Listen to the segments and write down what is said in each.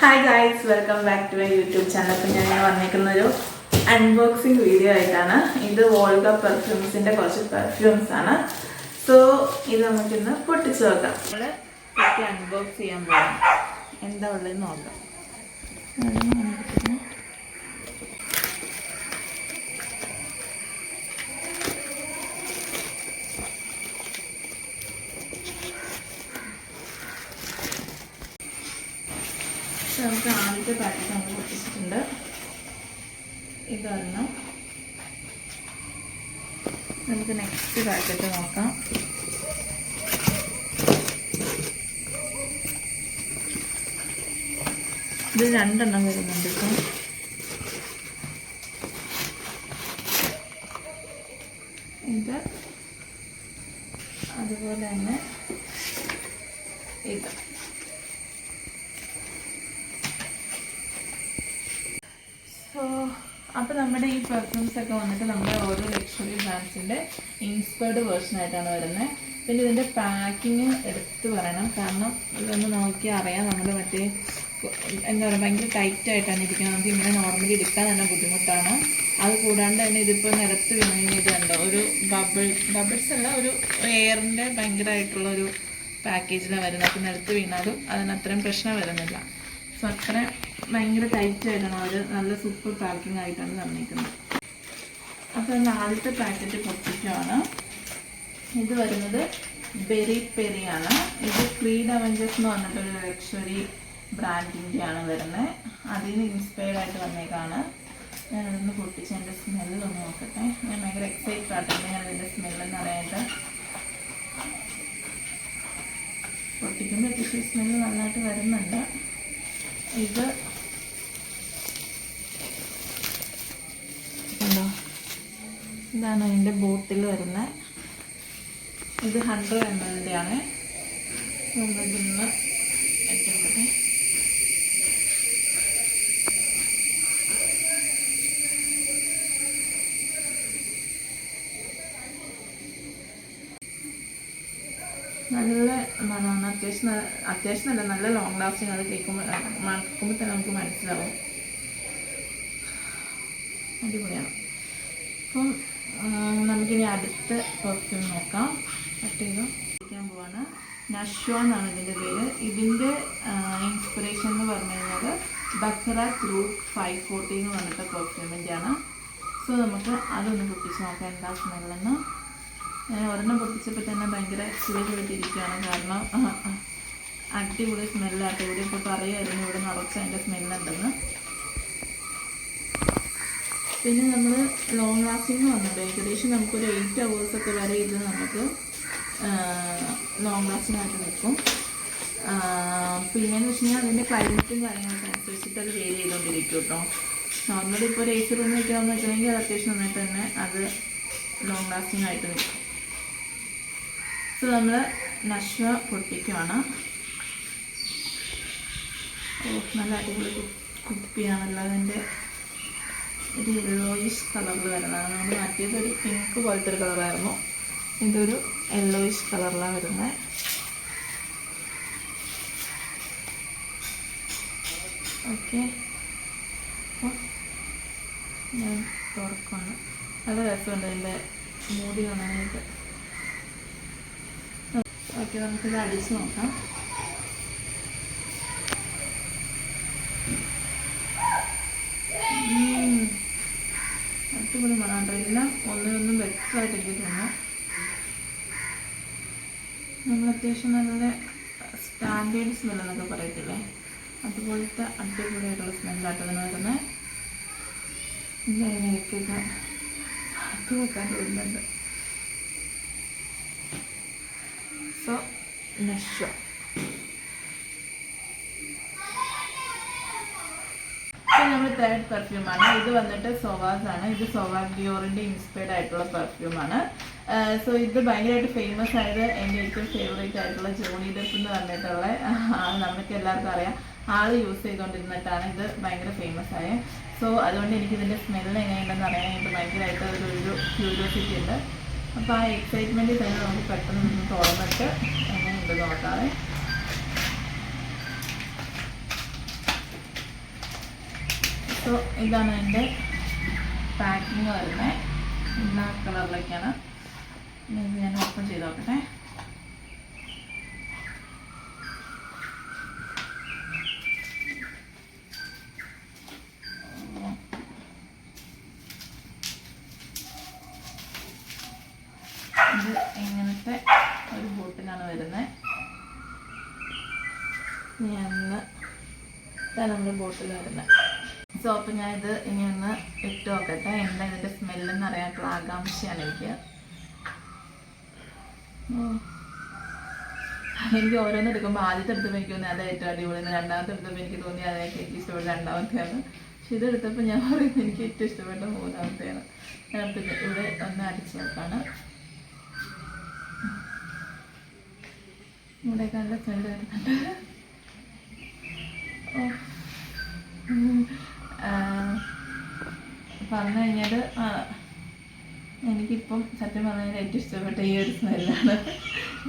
Hi guys, welcome back to my YouTube channel. അപ്പോൾ ഞാൻ വന്നിരിക്കുന്നൊരു unboxing video ആയിട്ടാണ്. ഇത് വോൾഗ പെർഫ്യൂംസിൻ്റെ കുറച്ച് പെർഫ്യൂംസ് ആണ്. സോ ഇത് നമുക്കിന്ന് പൊട്ടിച്ച് നോക്കാം. നമ്മൾ അൺബോക്സ് ചെയ്യാൻ പോകാം. എന്താ ഉള്ളതെന്ന് നോക്കാം. നമുക്ക് ആദ്യത്തെ പാക്കറ്റ് നമ്മൾ പൊട്ടിച്ചിട്ടുണ്ട്. ഇതൊരെണ്ണം. നമുക്ക് നെക്സ്റ്റ് പാക്കറ്റ് നോക്കാം. ഇത് രണ്ടെണ്ണം വരുന്നുണ്ട് ഇപ്പം. ഇത് അതുപോലെ തന്നെ ഇത്. അപ്പോൾ നമ്മുടെ ഈ പെർഫ്യൂംസ് ഒക്കെ വന്നിട്ട് നമ്മുടെ ഓരോ ലക്ഷറി ബ്രാൻഡ്സിൻ്റെ ഇൻസ്പയർഡ് വേർഷനായിട്ടാണ് വരുന്നത്. പിന്നെ ഇതിൻ്റെ പാക്കിങ് എടുത്ത് പറയണം, കാരണം ഇതൊന്ന് നോക്കി അറിയാം. നമ്മൾ മറ്റേ എന്താ പറയുക, ഭയങ്കര ടൈറ്റായിട്ടാണ് ഇരിക്കുന്നത്. നമുക്ക് ഇങ്ങനെ നോർമലി എടുക്കാൻ തന്നെ ബുദ്ധിമുട്ടാണ്. അത് കൂടാണ്ട് തന്നെ ഇതിപ്പോൾ നിലത്ത് വീണ് ഇതുണ്ടോ, ഒരു ബബിൾസ് അല്ല, ഒരു എയറിൻ്റെ ഭയങ്കരമായിട്ടുള്ളൊരു പാക്കേജിലാണ് വരുന്നത്. അപ്പോൾ നിലത്ത് വീണാലും അതിനത്രയും പ്രശ്നം വരുന്നില്ല. സോ അത്ര ഭയങ്കര ടൈറ്റായിട്ടാണ് അവർ, നല്ല സൂപ്പർ പാക്കിംഗ് ആയിട്ടാണ് തന്നിരിക്കുന്നത്. അപ്പോൾ അതിന് ആദ്യത്തെ പാക്കറ്റ് പൊട്ടിക്കുകയാണ്. ഇത് വരുന്നത് ബെറി പെരിയാണ്. ഇത് ക്രീഡ് അവഞ്ചേഴ്സ് എന്ന് പറഞ്ഞിട്ടൊരു ലക്ഷറി ബ്രാൻഡിൻ്റെയാണ് വരുന്നത്. അതിൽ നിന്ന് ഇൻസ്പയർഡ് ആയിട്ട് വന്നേക്കാണ്. ഞാനതൊന്ന് പൊട്ടിച്ച് എൻ്റെ സ്മെല്ലൊന്ന് നോക്കട്ടെ. ഞാൻ ഭയങ്കര എക്സൈറ്റഡ് ആയിട്ടുണ്ട് ഞാൻ അതിൻ്റെ സ്മെല്ലെന്ന് അറിയാനായിട്ട്. പൊട്ടിക്കുമ്പോൾ ടിഷ്യൂ സ്മെല്ല് നന്നായിട്ട് വരുന്നുണ്ട്. ഇത് കണ്ടോ, ഇതാണ് അതിൻ്റെ ബോട്ടിൽ വരുന്നത്. ഇത് 100 ml ആണ്. നമ്മളിതൊന്ന് വെച്ചോട്ടെ. നല്ല മണമാണ്. അത്യാവശ്യം നല്ല നല്ല ലോങ് ലാസ്റ്റിങ്. അത് കേൾക്കുമ്പോൾ മണക്കുമ്പോൾ തന്നെ നമുക്ക് മനസ്സിലാവും. അടിപൊളിയാണ്. അപ്പം നമുക്കിനി അടുത്ത പെർഫ്യൂം നോക്കാം. കഴിക്കാൻ പോവാണ്. നഷ്വ എന്നാണ് ഇതിൻ്റെ പേര്. ഇതിൻ്റെ ഇൻസ്പിറേഷൻ എന്ന് പറഞ്ഞു കഴിഞ്ഞാൽ ബക്കറ ഗ്രൂപ്പ് 540 എന്ന് പറഞ്ഞിട്ട് പെർഫ്യൂമിൻ്റെയാണ്. സോ നമുക്ക് അതൊന്ന് പൊട്ടിച്ച് നോക്കാം എന്താ സ്മെല്ലെന്ന്. ഞാൻ ഒരെണ്ണം പൊട്ടിച്ചപ്പോൾ തന്നെ ഭയങ്കര ചുവട്ടിരിക്കുകയാണ്, കാരണം അടിപൊളി സ്മെല്ലാട്ടോ. ഇവിടെ ഇപ്പോൾ പറയുമായിരുന്നു ഇവിടെ നിറച്ച് അതിൻ്റെ സ്മെല്ലുണ്ടെന്ന്. പിന്നെ നമ്മൾ ലോങ് ലാസ്റ്റിംഗ് വന്നിട്ട് ഏകദേശം നമുക്കൊരു 8 hours ഒക്കെ വരെ ഇത് നമുക്ക് ലോങ് ലാസ്റ്റിംഗ് ആയിട്ട് നിൽക്കും. പിന്നെയെന്ന് വെച്ച് കഴിഞ്ഞാൽ അതിൻ്റെ ക്ലൈമറ്റും കാര്യങ്ങളൊക്കെ അനുസരിച്ചിട്ട് അത് വേരി ചെയ്തുകൊണ്ടിരിക്കും കേട്ടോ. നോർമലി ഇപ്പോൾ ഒരു AC റൂം വയ്ക്കാമെന്ന് വെച്ചിട്ടുണ്ടെങ്കിൽ അത് അത്യാവശ്യം നന്നായിട്ട് തന്നെ അത് ലോങ് ലാസ്റ്റിംഗ് ആയിട്ട് നിൽക്കും. സോ നമ്മൾ നഷ്വ പൊട്ടിക്കുകയാണ്. നല്ല അടിപൊളി കുപ്പിയാണല്ലോ. അതിൻ്റെ ഒരു യെല്ലോയിഷ് കളറിൽ വരുന്നതാണ്. നമ്മൾ മാറ്റിയത് ഒരു പിങ്ക് പോലത്തെ ഒരു കളറായിരുന്നു. ഇതൊരു യെല്ലോയിഷ് കളറിലാണ് വരുന്നത്. ഓക്കെ, അപ്പോൾ ഞാൻ തുറക്കുകയാണ്. നല്ല രസമുണ്ട് അതിൻ്റെ മൂടി കാണാനായിട്ട്. ഓക്കെ, നമുക്കിത് അടിച്ച് നോക്കാം. അടിപൊളി മണമുണ്ട്. എല്ലാം ഒന്നിനൊന്നും വ്യക്തമായിട്ട് എനിക്ക് തോന്നുന്നു. നമ്മൾ അത്യാവശ്യം നല്ല സ്റ്റാൻഡേർഡ് സ്മെല്ലെന്നൊക്കെ പറയത്തില്ലേ, അതുപോലത്തെ അടിപൊളിയായിട്ടുള്ള സ്മെല്ലായിട്ട് തന്നെ വരുന്നത്. ഇല്ല, അതിനൊക്കെ അത് വെക്കാൻ തോന്നുന്നുണ്ട്. സോ നഷ്വ. നമ്മൾ തേർഡ് പെർഫ്യൂമാണ്. ഇത് വന്നിട്ട് സൊവാസ് ആണ്. ഇത് സൊവാസ് ഡിയോറിൻ്റെ ഇൻസ്പയർഡ് ആയിട്ടുള്ള പെർഫ്യൂമാണ്. സോ ഇത് ഭയങ്കരമായിട്ട് ഫേമസ് ആയത് എൻ്റെ ഏറ്റവും ഫേവറേറ്റ് ആയിട്ടുള്ള ജോണി ഡെപ്പ് എന്ന് പറഞ്ഞിട്ടുള്ള നമുക്ക് എല്ലാവർക്കും അറിയാം. ആൾ യൂസ് ചെയ്തുകൊണ്ടിരുന്നിട്ടാണ് ഇത് ഭയങ്കര ഫേമസ് ആയത്. സോ അതുകൊണ്ട് എനിക്കിതിൻ്റെ സ്മെല്ല് എങ്ങനെയുണ്ടെന്ന് അറിയാനായിട്ട് ഭയങ്കരമായിട്ട് ഒരു ക്യൂരിയോസിറ്റി ഉണ്ട്. അപ്പോൾ ആ എക്സൈറ്റ്മെൻറ്റിൽ തന്നെ നമുക്ക് പെട്ടെന്ന് നിന്ന് തുറന്നിട്ട് എങ്ങനെയുണ്ട് നോക്കാതെ. സോ ഇതാണ് എൻ്റെ പാക്കിങ് വരുന്നത്. ബ്ലാക്ക് കളറിലേക്കാണ്. ഇത് ഞാൻ ഓപ്പൺ ചെയ്ത് നോക്കട്ടെ. ഇത് ഇങ്ങനത്തെ ഒരു ബോട്ടിലാണ് വരുന്നത്. ഇതാണ് നമ്മുടെ ബോട്ടിൽ വരുന്നത്. സോ അപ്പം ഞാൻ ഇത് ഇനി ഒന്ന് ഇട്ട് നോക്കട്ടെ. എന്താ ഇതിൻ്റെ സ്മെല്ലെന്ന് അറിയാനുള്ള ആകാംക്ഷയാണ് എനിക്ക്. എനിക്ക് ഓരോന്ന് എടുക്കുമ്പോൾ ആദ്യത്തെ എടുത്തപ്പോൾ എനിക്ക് തോന്നി അത് ഏറ്റവും അടിപൊളി, രണ്ടാമത്തെ എടുത്തപ്പോൾ എനിക്ക് തോന്നി അതൊക്കെ എനിക്ക് ഇഷ്ടപ്പെട്ട രണ്ടാമത്തെയാണ്. പക്ഷെ ഇതെടുത്തപ്പോൾ ഞാൻ പറയുന്നത് എനിക്ക് ഏറ്റവും ഇഷ്ടപ്പെട്ട മൂന്നാമത്തെയാണ്. ഞാൻ ഇവിടെ ഒന്ന് അടിച്ച് നോക്കാണ്. ഇവിടെയൊക്കെ നല്ല സ്മെല്ല് വരുന്നുണ്ട്. പറഞ്ഞു കഴിഞ്ഞാൽ എനിക്കിപ്പം സത്യം പറഞ്ഞാൽ ഏറ്റവും ഇഷ്ടപ്പെട്ട ഈ ഒരു സ്മെല്ലാണ്.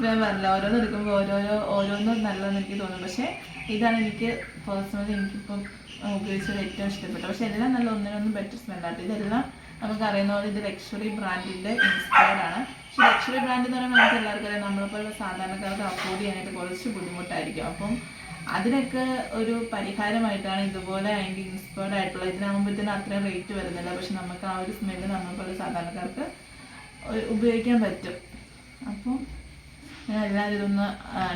ഞാൻ പറഞ്ഞില്ല, ഓരോന്ന് എടുക്കുമ്പോൾ ഓരോന്നും നല്ലതെന്ന് എനിക്ക് തോന്നും. പക്ഷേ ഇതാണ് എനിക്ക് പേഴ്സണലി എനിക്കിപ്പം ഉപയോഗിച്ചത് ഏറ്റവും ഇഷ്ടപ്പെട്ടത്. പക്ഷേ എല്ലാം നല്ല ഒന്നിനൊന്നും ബെറ്റർ സ്മെല്ലാട്ടോ. ഇതെല്ലാം നമുക്കറിയുന്ന പോലെ ഇത് ലക്ഷറി ബ്രാൻഡിൻ്റെ ഇൻസ്പയർഡ് ആണ്. പക്ഷേ ലക്ഷറി ബ്രാൻഡ് എന്ന് പറയുമ്പോൾ നമുക്ക് എല്ലാവർക്കും അറിയാം, നമ്മളിപ്പോൾ സാധാരണക്കാർക്ക് അഫോർഡ് ചെയ്യാനായിട്ട് കുറച്ച് ബുദ്ധിമുട്ടായിരിക്കും. അപ്പം അതിനൊക്കെ ഒരു പരിഹാരമായിട്ടാണ് ഇതുപോലെ അതിൻ്റെ ഇൻസ്പയർഡ് ആയിട്ടുള്ള, ഇതിനാകുമ്പോഴത്തേനും അത്രയും റേറ്റ് വരുന്നില്ല. പക്ഷെ നമുക്ക് ആ ഒരു സ്മെല്ല് നമ്മളെപ്പോലെ സാധാരണക്കാർക്ക് ഉപയോഗിക്കാൻ പറ്റും. അപ്പം ഞാൻ എല്ലാവരും ഇതൊന്ന്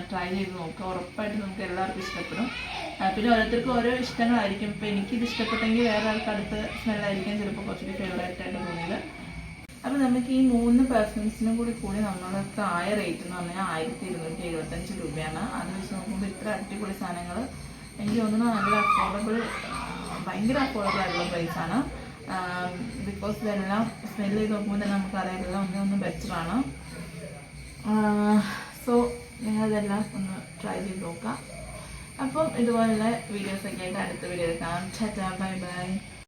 ട്രൈ ചെയ്ത് നോക്കുക. ഉറപ്പായിട്ട് നമുക്ക് എല്ലാവർക്കും ഇഷ്ടപ്പെടും. പിന്നെ ഓരോരുത്തർക്കും ഓരോ ഇഷ്ടങ്ങളായിരിക്കും. ഇപ്പോൾ എനിക്കിത് ഇഷ്ടപ്പെട്ടെങ്കിൽ വേറെ ആൾക്ക് അടുത്ത സ്മെല്ലായിരിക്കും ചിലപ്പോൾ കുറച്ചുകൂടി ഫേവറേറ്റ് ആയിട്ട് തോന്നിയത്. അപ്പോൾ നമുക്ക് ഈ 3 പെർഫ്യൂംസിനും കൂടി നമ്മൾക്ക് ആയ റേറ്റ് എന്ന് പറഞ്ഞാൽ 1275 രൂപയാണ്. അത് വെച്ച് നോക്കുമ്പോൾ ഇത്ര അടിപൊളി സാധനങ്ങൾ എനിക്ക് തോന്നുന്നു നല്ല അഫോർഡബിൾ, ഭയങ്കര അഫോർഡബിൾ ആയിട്ടുള്ള പ്രൈസാണ്. ബിക്കോസ് ഇതെല്ലാം സ്മെൽ ചെയ്ത് നോക്കുമ്പോൾ തന്നെ നമുക്കറിയാം എല്ലാം ഒന്നും ബെറ്ററാണ്. സോ നിങ്ങളിതെല്ലാം ഒന്ന് ട്രൈ ചെയ്ത് നോക്കാം. അപ്പം ഇതുപോലുള്ള വീഡിയോസൊക്കെ ആയിട്ട് അടുത്ത വീഡിയോയിൽ കാണാം. Tata, bye bye.